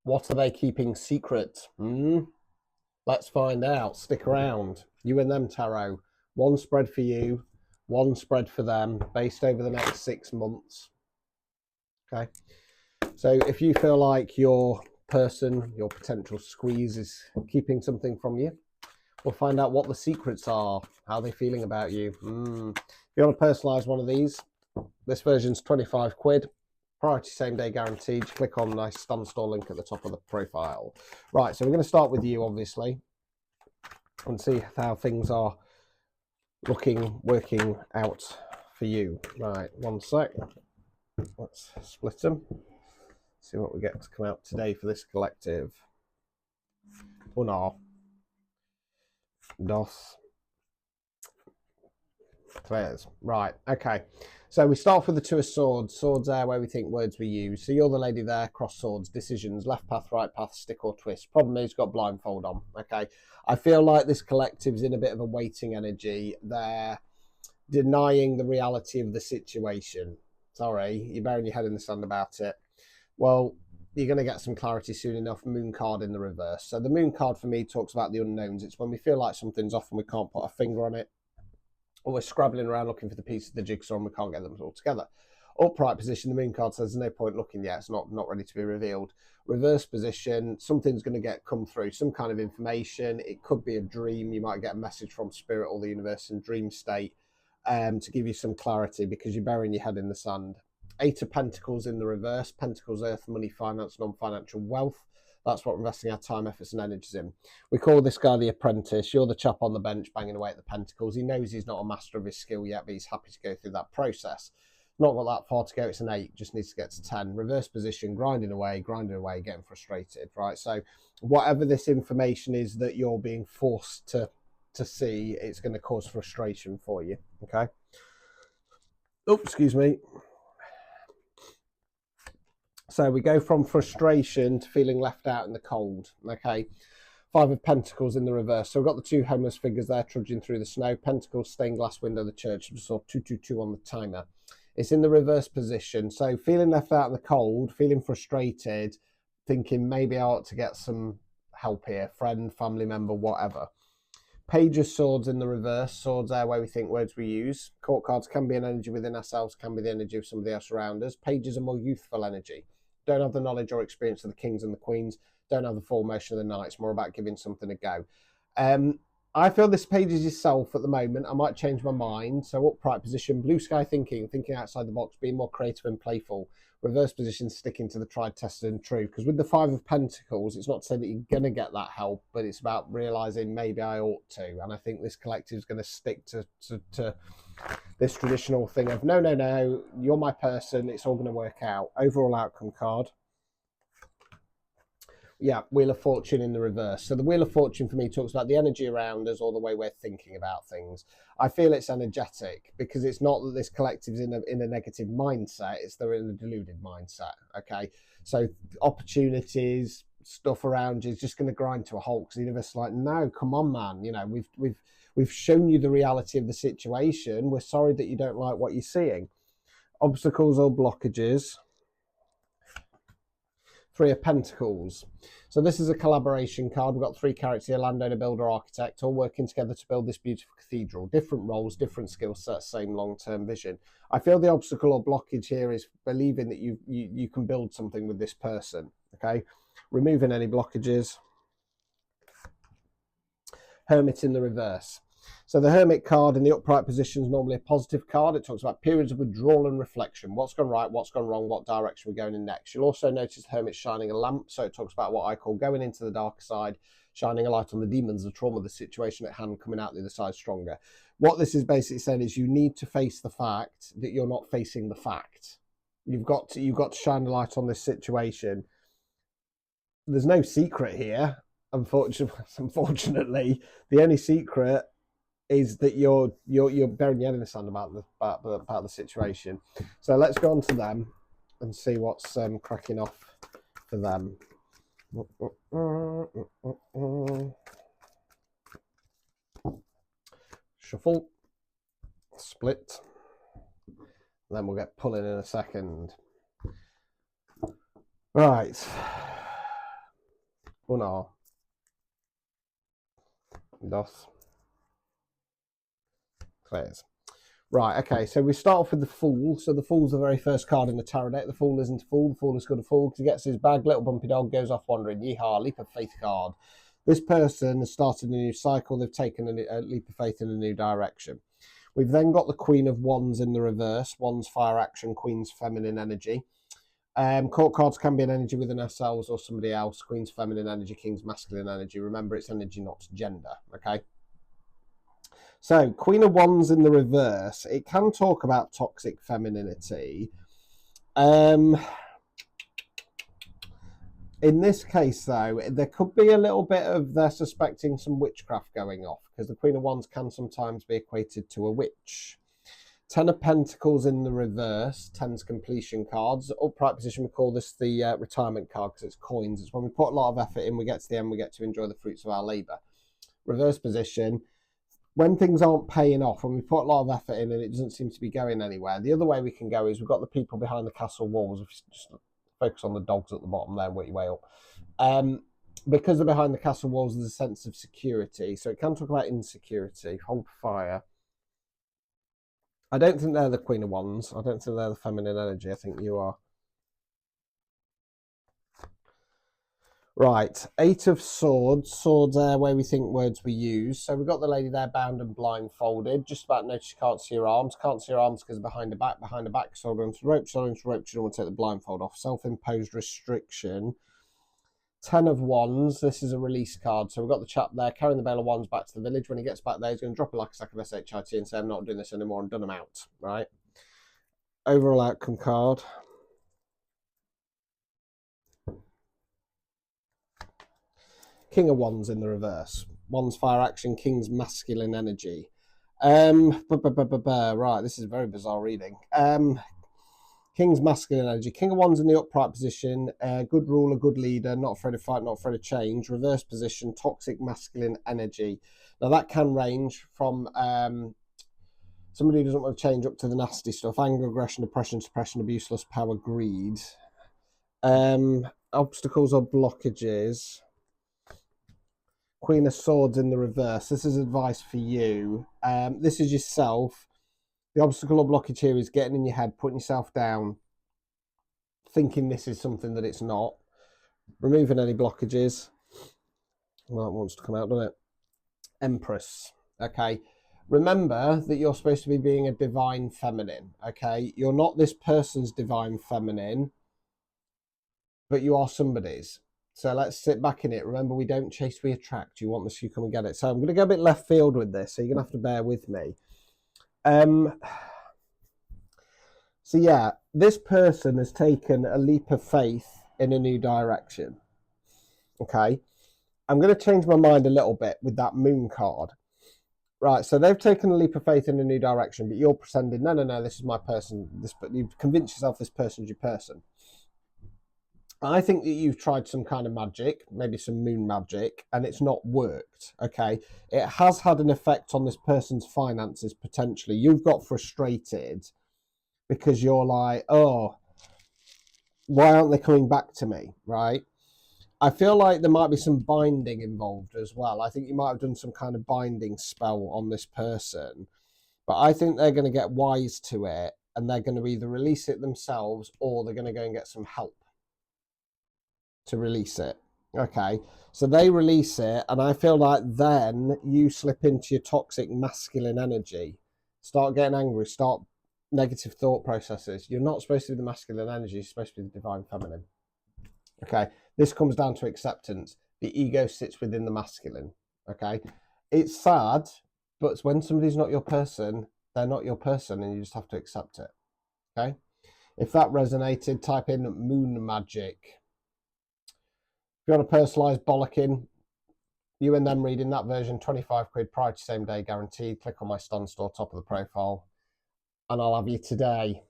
What are they keeping secret? Let's find out. Stick around. You and them tarot. One spread for you, one spread for them, based over the next 6 months. Okay. So if you feel like your person, your potential squeeze is keeping something from you, we'll find out what the secrets are, how they're feeling about you. If you want to personalise one of these, this version's 25 quid. Priority same day guaranteed. Click on the nice stand store link at the top of the profile. Right, so we're going to start with you, obviously, and see how things are working out for you. Right, one sec. Let's split them. See what we get to come out today for this collective. Uno, dos, tres. Right, okay. So we start off with the Two of Swords. Swords there where we think words we use. So you're the lady there, cross swords, decisions, left path, right path, stick or twist. Problem is, got blindfold on. Okay. I feel like this collective's in a bit of a waiting energy. They're denying the reality of the situation. Sorry, you're burying your head in the sand about it. Well, you're going to get some clarity soon enough. Moon card in the reverse. So the moon card for me talks about the unknowns. It's when we feel like something's off and we can't put a finger on it, or we're scrabbling around looking for the pieces of the jigsaw and we can't get them all together. Upright position, the moon card says there's no point looking yet. It's not ready to be revealed. Reverse position, something's going to come through, some kind of information. It could be a dream. You might get a message from spirit or the universe in dream state to give you some clarity because you're burying your head in the sand. Eight of Pentacles in the reverse. Pentacles, earth, money, finance, non-financial wealth. That's what we're investing our time, efforts, and energies in. We call this guy the apprentice. You're the chap on the bench banging away at the pentacles. He knows he's not a master of his skill yet, but he's happy to go through that process. Not got that far to go. It's an 8. Just needs to get to 10. Reverse position, grinding away, getting frustrated, right? So whatever this information is that you're being forced to see, it's going to cause frustration for you, okay? Oh, excuse me. So we go from frustration to feeling left out in the cold, okay? 5 of Pentacles in the reverse. So we've got the 2 homeless figures there trudging through the snow. Pentacles, stained glass window of the church. We saw 222 on the timer. It's in the reverse position. So feeling left out in the cold, feeling frustrated, thinking maybe I ought to get some help here. Friend, family member, whatever. Page of Swords in the reverse. Swords there where we think words we use. Court cards can be an energy within ourselves, can be the energy of somebody else around us. Pages are more youthful energy. Don't have the knowledge or experience of the kings and the queens. Don't have the full motion of the night. It's more about giving something a go. I feel this page is yourself at the moment. I might change my mind. So upright position, blue sky thinking outside the box, being more creative and playful. Reverse position, sticking to the tried, tested and true. Because with the 5 of Pentacles, it's not to say that you're going to get that help, but it's about realising maybe I ought to. And I think this collective is going to stick to this traditional thing of, no, you're my person. It's all going to work out. Overall outcome card. Yeah, Wheel of Fortune in the reverse. So the Wheel of Fortune for me talks about the energy around us or the way we're thinking about things. I feel it's energetic because it's not that this collective's in a negative mindset, it's they're in a deluded mindset, okay? So opportunities, stuff around you is just going to grind to a halt because the universe is like, no, come on, man. You know, we've shown you the reality of the situation. We're sorry that you don't like what you're seeing. Obstacles or blockages. 3 of Pentacles. So this is a collaboration card. We've got 3 characters here, landowner, builder, architect, all working together to build this beautiful cathedral. Different roles, different skill sets, same long-term vision. I feel the obstacle or blockage here is believing that you can build something with this person, okay? Removing any blockages. Hermit in the reverse. So the Hermit card in the upright position is normally a positive card. It talks about periods of withdrawal and reflection. What's gone right, what's gone wrong, what direction we're going in next. You'll also notice the Hermit shining a lamp. So it talks about what I call going into the dark side, shining a light on the demons, the trauma, the situation at hand, coming out the other side stronger. What this is basically saying is you need to face the fact that you're not facing the fact. You've got to shine a light on this situation. There's no secret here. Unfortunately, the only secret is that you're burying your head in the sand about the situation. So let's go on to them and see what's cracking off for them. Shuffle, split, then we'll get pulling in a second. Right. 1. Dos. Clears. Right, okay, so we start off with the Fool. So the Fool's the very first card in the tarot deck. The Fool isn't a fool. The Fool is good a fool because he gets his bag, little bumpy dog, goes off wandering. Yeehaw, leap of faith card. This person has started a new cycle. They've taken a leap of faith in a new direction. We've then got the Queen of Wands in the reverse. Wands, fire action, Queen's feminine energy. Court cards can be an energy within ourselves or somebody else. Queen's feminine energy, King's masculine energy. Remember, it's energy, not gender, okay? So, Queen of Wands in the reverse, it can talk about toxic femininity. In this case, though, there could be a little bit of they're suspecting some witchcraft going off, because the Queen of Wands can sometimes be equated to a witch. 10 of Pentacles in the reverse, 10's completion cards. Upright position, we call this the retirement card because it's coins. It's when we put a lot of effort in, we get to the end, we get to enjoy the fruits of our labour. Reverse position, when things aren't paying off, when we put a lot of effort in and it doesn't seem to be going anywhere, the other way we can go is we've got the people behind the castle walls. If you just focus on the dogs at the bottom there, work your way up. Because they're behind the castle walls, there's a sense of security. So it can talk about insecurity. Hold fire. I don't think they're the Queen of Wands. I don't think they're the feminine energy. I think you are. Right, 8 of Swords. Swords there where we think words we use. So we've got the lady there bound and blindfolded. Just about notice you can't see her arms. Can't see her arms because behind her back. Shoulder into rope, shoulder into rope. She don't want to take the blindfold off. Self-imposed restriction. 10 of Wands. This is a release card. So we've got the chap there carrying the Bale of Wands back to the village. When he gets back there, he's going to drop it like a sack of SHIT and say, I'm not doing this anymore and done him out. Right? Overall outcome card. King of Wands in the reverse. Wands fire action, King's masculine energy. Right, this is a very bizarre reading. King's masculine energy. King of Wands in the upright position. Good ruler, good leader, not afraid of fight, not afraid of change. Reverse position, toxic masculine energy. Now that can range from somebody who doesn't want to change up to the nasty stuff. Anger, aggression, depression, suppression, abuse, lust, power, greed. Obstacles or blockages. Queen of Swords in the reverse. This is advice for you. This is yourself. The obstacle or blockage here is getting in your head, putting yourself down, thinking this is something that it's not. Removing any blockages. Well, it wants to come out, doesn't it? Empress. Okay. Remember that you're supposed to be being a divine feminine. Okay. You're not this person's divine feminine, but you are somebody's. So let's sit back in it. Remember, we don't chase, we attract. You want this, you come and get it. So I'm going to go a bit left field with this, so you're going to have to bear with me. So yeah, this person has taken a leap of faith in a new direction. Okay. I'm going to change my mind a little bit with that moon card. Right, so they've taken a leap of faith in a new direction, but you're pretending, no, this is my person. You've convinced yourself this person's your person. I think that you've tried some kind of magic, maybe some moon magic, and it's not worked, okay? It has had an effect on this person's finances, potentially. You've got frustrated because you're like, oh, why aren't they coming back to me, right? I feel like there might be some binding involved as well. I think you might have done some kind of binding spell on this person, but I think they're going to get wise to it, and they're going to either release it themselves or they're going to go and get some help to release it. Okay, so they release it, and I feel like then you slip into your toxic masculine energy, start getting angry, start negative thought processes. You're not supposed to be the masculine energy, you're supposed to be the divine feminine. Okay, this comes down to acceptance. The ego sits within the masculine. Okay, it's sad, but when somebody's not your person, they're not your person, and you just have to accept it. Okay, if that resonated, type in moon magic. If you want a personalised bollocking, you and them reading that version, 25 quid prior to same day guaranteed. Click on my stand store, top of the profile, and I'll have you today.